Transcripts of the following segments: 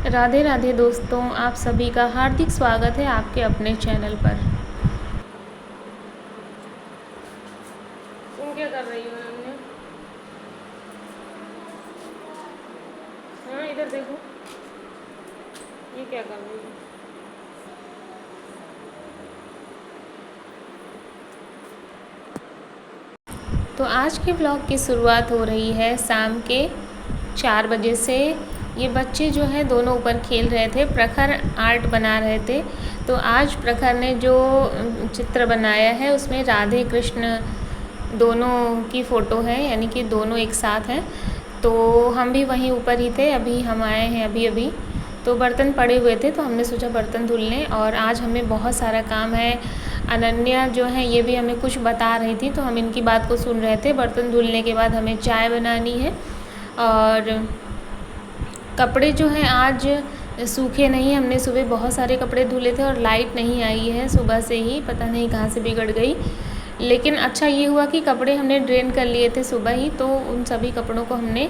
राधे राधे दोस्तों, आप सभी का हार्दिक स्वागत है आपके अपने चैनल पर। तुम क्या कर रही हो अनन्या? हाँ, इधर देखो, ये क्या कर रही हो? तो आज के व्लॉग की शुरुआत हो रही है शाम के 4 बजे से। ये बच्चे जो हैं दोनों ऊपर खेल रहे थे, प्रखर आर्ट बना रहे थे। तो आज प्रखर ने जो चित्र बनाया है उसमें राधे कृष्ण दोनों की फ़ोटो है, यानी कि दोनों एक साथ हैं। तो हम भी वहीं ऊपर ही थे, अभी हम आए हैं अभी अभी। तो बर्तन पड़े हुए थे तो हमने सोचा बर्तन धुल लें, और आज हमें बहुत सारा काम है। अनन्या जो है ये भी हमें कुछ बता रही थी तो हम इनकी बात को सुन रहे थे। बर्तन धुलने के बाद हमें चाय बनानी है, और कपड़े जो हैं आज सूखे नहीं। हमने सुबह बहुत सारे कपड़े धुले थे और लाइट नहीं आई है सुबह से ही, पता नहीं कहाँ से बिगड़ गई। लेकिन अच्छा ये हुआ कि कपड़े हमने ड्रेन कर लिए थे सुबह ही, तो उन सभी कपड़ों को हमने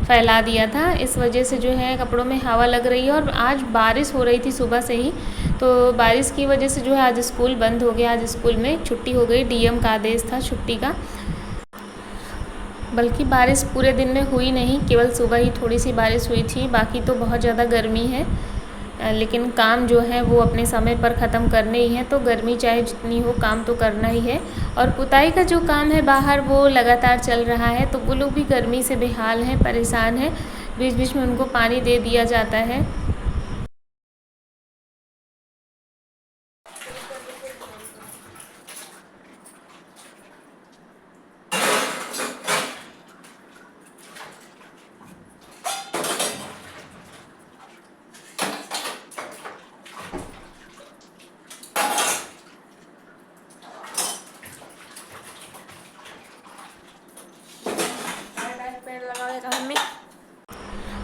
फैला दिया था। इस वजह से जो है कपड़ों में हवा लग रही है, और आज बारिश हो रही थी सुबह से ही, तो बारिश की वजह से जो है आज स्कूल बंद हो गया। आज स्कूल में छुट्टी हो गई, डीएम का आदेश था छुट्टी का। बल्कि बारिश पूरे दिन में हुई नहीं, केवल सुबह ही थोड़ी सी बारिश हुई थी, बाकी तो बहुत ज़्यादा गर्मी है। लेकिन काम जो है वो अपने समय पर ख़त्म करने ही है, तो गर्मी चाहे जितनी हो काम तो करना ही है। और पुताई का जो काम है बाहर वो लगातार चल रहा है, तो वो लोग भी गर्मी से बेहाल हैं, परेशान हैं। बीच बीच में उनको पानी दे दिया जाता है।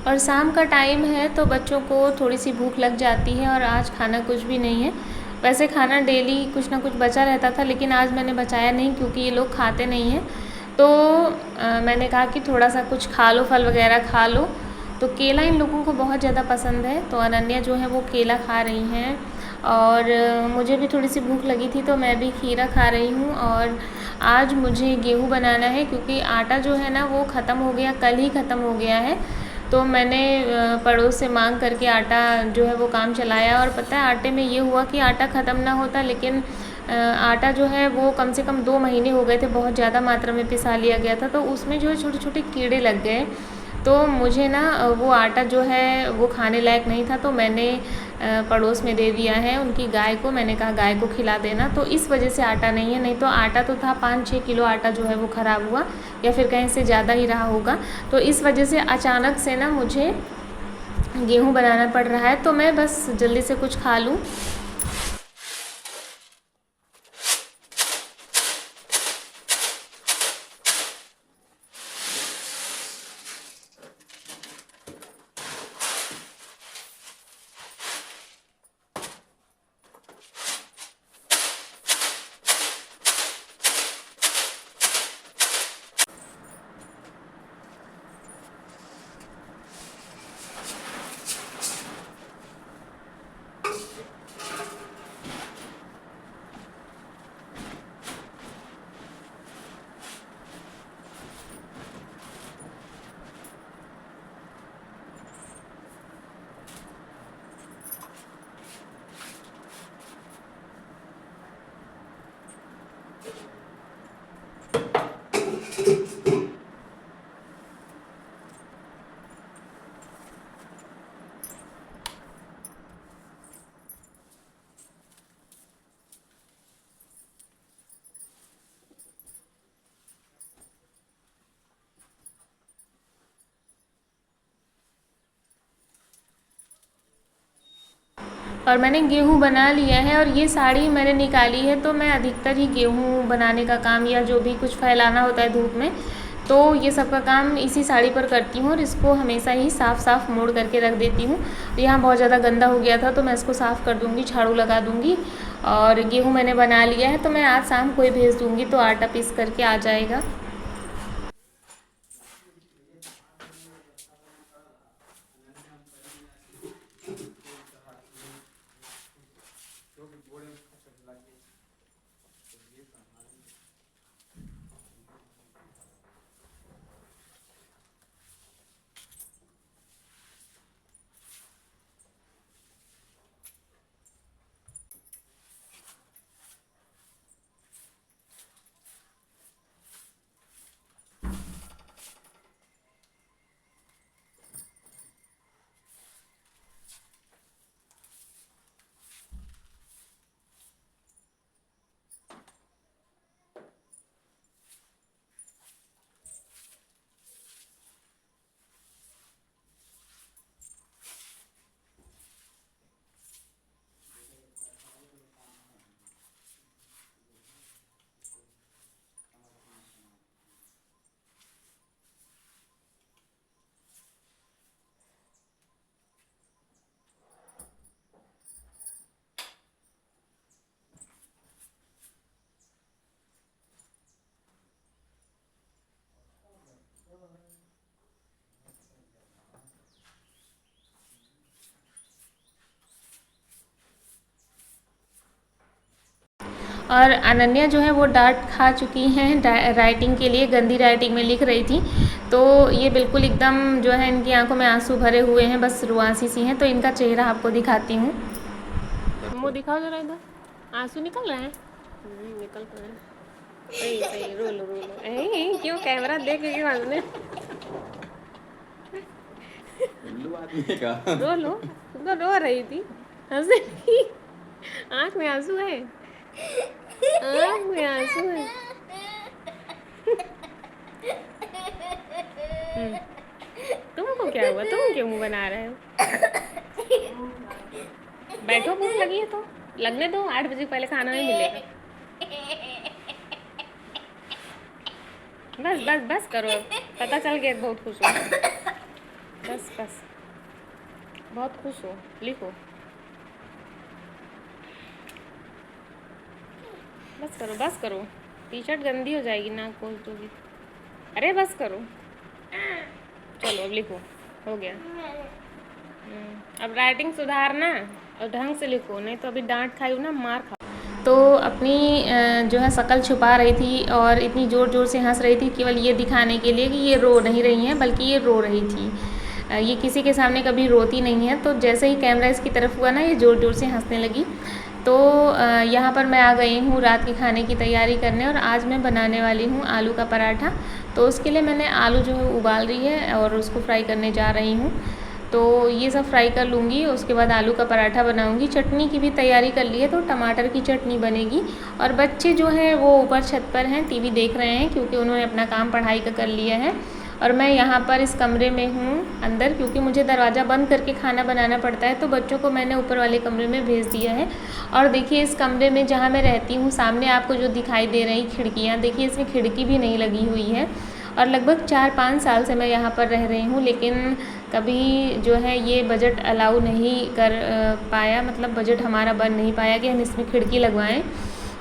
और शाम का टाइम है तो बच्चों को थोड़ी सी भूख लग जाती है, और आज खाना कुछ भी नहीं है। वैसे खाना डेली कुछ ना कुछ बचा रहता था, लेकिन आज मैंने बचाया नहीं क्योंकि ये लोग खाते नहीं हैं। तो मैंने कहा कि थोड़ा सा कुछ खा लो, फल वगैरह खा लो। तो केला इन लोगों को बहुत ज़्यादा पसंद है, तो अनन्या जो है वो केला खा रही हैं, और मुझे भी थोड़ी सी भूख लगी थी तो मैं भी खीरा खा रही हूँ। और आज मुझे गेहूँ बनाना है क्योंकि आटा जो है ना वो ख़त्म हो गया, कल ही ख़त्म हो गया है। तो मैंने पड़ोस से मांग करके आटा जो है वो काम चलाया, और पता है आटे में ये हुआ कि आटा ख़त्म ना होता, लेकिन आटा जो है वो कम से कम 2 महीने हो गए थे, बहुत ज़्यादा मात्रा में पिसा लिया गया था, तो उसमें जो है छोटे छोटे कीड़े लग गए। तो मुझे ना वो आटा जो है वो खाने लायक नहीं था, तो मैंने पड़ोस में दे दिया है उनकी गाय को। मैंने कहा गाय को खिला देना, तो इस वजह से आटा नहीं है। नहीं तो आटा तो था, 5-6 किलो आटा जो है वो ख़राब हुआ, या फिर कहीं से ज़्यादा ही रहा होगा। तो इस वजह से अचानक से ना मुझे गेहूँ बनाना पड़ रहा है, तो मैं बस जल्दी से कुछ खा लूँ। और मैंने गेहूँ बना लिया है, और ये साड़ी मैंने निकाली है, तो मैं अधिकतर ही गेहूँ बनाने का काम या जो भी कुछ फैलाना होता है धूप में, तो ये सब का काम इसी साड़ी पर करती हूँ। और इसको हमेशा ही साफ़ साफ़ मोड़ करके रख देती हूँ। तो यहाँ बहुत ज़्यादा गंदा हो गया था तो मैं इसको साफ़ कर दूँगी, झाड़ू लगा दूँगी। और गेहूँ मैंने बना लिया है, तो मैं आज शाम को ही भेज दूँगी, तो आटा पीस करके आ जाएगा। और अनन्या जो है वो डांट खा चुकी हैं राइटिंग के लिए, गंदी राइटिंग में लिख रही थी। तो ये बिल्कुल एकदम जो है इनकी आंखों में आंसू भरे हुए हैं, बस रुआंसी सी हैं। तो इनका चेहरा आपको दिखाती हूँ। मुँह दिखाओ जरा इधर, आंसू निकल रहे हैं। निकल रहे हैं। सही सही, रो लो रो लो। क्यों कैमरा देख के क्यों हंसने? रो लो, तुम तो रो रही थी, हंस रही। आँख में आंसू है, आँख में आंसू है। तुमको क्या हुआ, तुम क्यों मुँह बना रहे हो? बैठो, भूख लगी है तो लगने दो, 8 बजे पहले खाना नहीं मिलेगा। बस बस बस करो, पता चल गया बहुत खुश हो। बस बस, बहुत खुश हो, लिखो। बस करो बस करो, टी शर्ट गंदी हो जाएगी, नाक खोल दोगी। अरे बस करो, चलो अब लिखो, हो गया। अब राइटिंग सुधारना और ढंग से लिखो, नहीं तो अभी डांट खाई ना, मार खा। तो अपनी जो है शक्ल छुपा रही थी और इतनी ज़ोर ज़ोर से हंस रही थी, केवल ये दिखाने के लिए कि ये रो नहीं रही हैं, बल्कि ये रो रही थी। ये किसी के सामने कभी रोती नहीं है। तो जैसे ही कैमरा इसकी तरफ हुआ ना, ये ज़ोर ज़ोर से हंसने लगी। तो यहाँ पर मैं आ गई हूँ रात के खाने की तैयारी करने, और आज मैं बनाने वाली हूँ आलू का पराठा। तो उसके लिए मैंने आलू जो है उबाल रही है और उसको फ्राई करने जा रही हूँ। तो ये सब फ्राई कर लूँगी, उसके बाद आलू का पराठा बनाऊँगी। चटनी की भी तैयारी कर ली है, तो टमाटर की चटनी बनेगी। और बच्चे जो हैं वो ऊपर छत पर हैं, टीवी देख रहे हैं, क्योंकि उन्होंने अपना काम पढ़ाई का कर लिया है। और मैं यहाँ पर इस कमरे में हूँ अंदर, क्योंकि मुझे दरवाज़ा बंद करके खाना बनाना पड़ता है। तो बच्चों को मैंने ऊपर वाले कमरे में भेज दिया है। और देखिए इस कमरे में जहाँ मैं रहती हूँ, सामने आपको जो दिखाई दे रही खिड़कियाँ, देखिए इसमें खिड़की भी नहीं लगी हुई है। और लगभग 4-5 साल से मैं यहाँ पर रह रही हूँ, लेकिन कभी जो है ये बजट अलाउ नहीं कर पाया, मतलब बजट हमारा बन नहीं पाया कि हम इसमें खिड़की लगवाएं,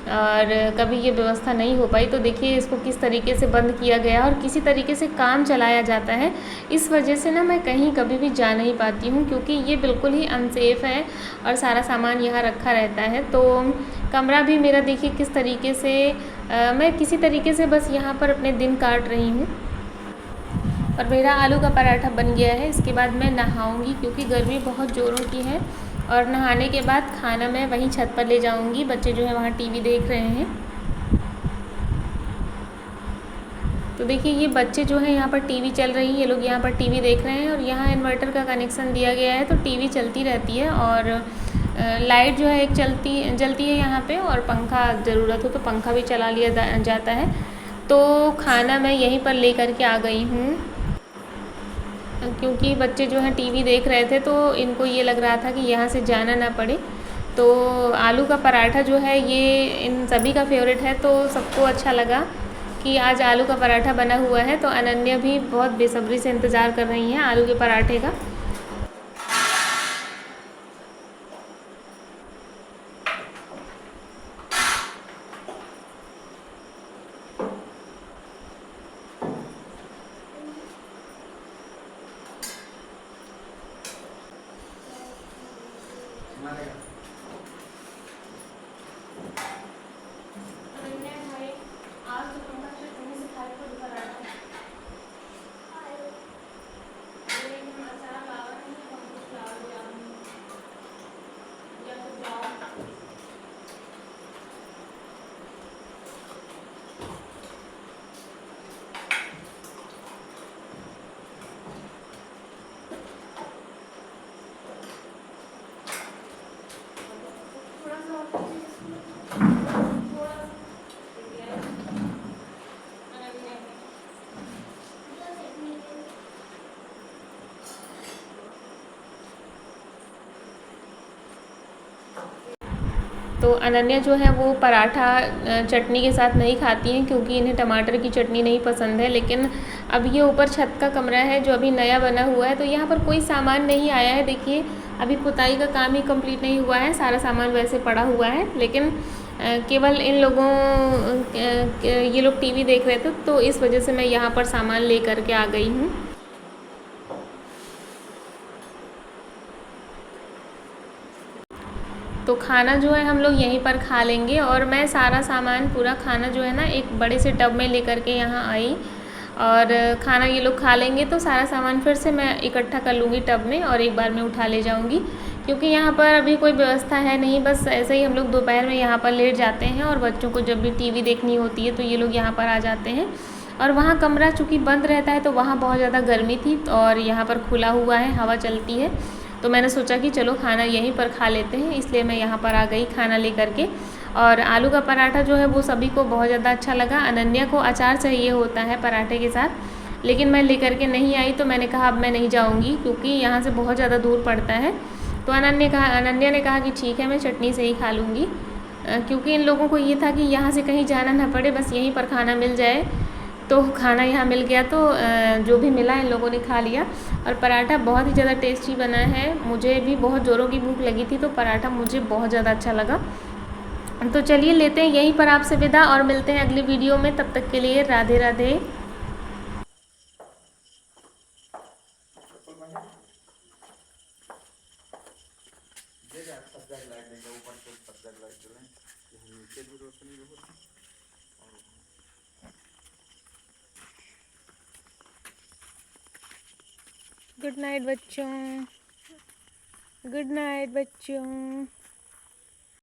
और कभी ये व्यवस्था नहीं हो पाई। तो देखिए इसको किस तरीके से बंद किया गया और किसी तरीके से काम चलाया जाता है। इस वजह से ना मैं कहीं कभी भी जा नहीं पाती हूँ, क्योंकि ये बिल्कुल ही अनसेफ़ है और सारा सामान यहाँ रखा रहता है। तो कमरा भी मेरा देखिए किस तरीके से मैं किसी तरीके से बस यहाँ पर अपने दिन काट रही हूँ। और मेरा आलू का पराठा बन गया है। इसके बाद मैं नहाऊंगी, क्योंकि गर्मी बहुत ज़ोरों की है। और नहाने के बाद खाना मैं वहीं छत पर ले जाऊंगी। बच्चे जो है वहाँ टीवी देख रहे हैं। तो देखिए ये बच्चे जो हैं यहाँ पर टीवी चल रही है, ये लोग यहाँ पर टीवी देख रहे हैं। और यहाँ इन्वर्टर का कनेक्शन दिया गया है, तो टीवी चलती रहती है। और लाइट जो है एक जलती है यहाँ पे, और पंखा ज़रूरत हो तो पंखा भी चला लिया जाता है। तो खाना मैं यहीं पर लेकर के आ गई हूँ, क्योंकि बच्चे जो हैं टीवी देख रहे थे, तो इनको ये लग रहा था कि यहाँ से जाना ना पड़े। तो आलू का पराठा जो है ये इन सभी का फेवरेट है, तो सबको अच्छा लगा कि आज आलू का पराठा बना हुआ है। तो अनन्या भी बहुत बेसब्री से इंतज़ार कर रही हैं आलू के पराठे का। तो अनन्या जो है वो पराठा चटनी के साथ नहीं खाती हैं, क्योंकि इन्हें टमाटर की चटनी नहीं पसंद है। लेकिन अब ये ऊपर छत का कमरा है जो अभी नया बना हुआ है, तो यहाँ पर कोई सामान नहीं आया है। देखिए अभी पुताई का काम ही कंप्लीट नहीं हुआ है, सारा सामान वैसे पड़ा हुआ है। लेकिन केवल इन लोगों ये लोग टीवी देख रहे थे, तो इस वजह से मैं यहाँ पर सामान ले करके आ गई हूँ। तो खाना जो है हम लोग यहीं पर खा लेंगे। और मैं सारा सामान पूरा खाना जो है ना एक बड़े से टब में लेकर के यहाँ आई, और खाना ये लोग खा लेंगे तो सारा सामान फिर से मैं इकट्ठा कर लूँगी टब में और एक बार में उठा ले जाऊँगी। क्योंकि यहाँ पर अभी कोई व्यवस्था है नहीं, बस ऐसे ही हम लोग दोपहर में यहाँ पर लेट जाते हैं, और बच्चों को जब भी टीवी देखनी होती है तो ये लोग यहाँ पर आ जाते हैं। और वहाँ कमरा चूँकि बंद रहता है तो वहाँ बहुत ज़्यादा गर्मी थी, और यहाँ पर खुला हुआ है, हवा चलती है, तो मैंने सोचा कि चलो खाना यहीं पर खा लेते हैं, इसलिए मैं यहाँ पर आ गई खाना लेकर के। और आलू का पराठा जो है वो सभी को बहुत ज़्यादा अच्छा लगा। अनन्या को अचार चाहिए होता है पराठे के साथ, लेकिन मैं लेकर के नहीं आई, तो मैंने कहा अब मैं नहीं जाऊँगी क्योंकि यहाँ से बहुत ज़्यादा दूर पड़ता है। तो अनन्या ने कहा कि ठीक है मैं चटनी से ही खा लूँगी, क्योंकि इन लोगों को ये था कि यहाँ से कहीं जाना ना पड़े, बस यहीं पर खाना मिल जाए। तो खाना यहाँ मिल गया, तो जो भी मिला इन लोगों ने खा लिया। और पराठा बहुत ही ज़्यादा टेस्टी बना है, मुझे भी बहुत ज़ोरों की भूख लगी थी, तो पराठा मुझे बहुत ज़्यादा अच्छा लगा। तो चलिए लेते हैं यहीं पर आपसे विदा, और मिलते हैं अगली वीडियो में। तब तक के लिए राधे राधे। गुड नाइट बच्चों, गुड नाइट बच्चों।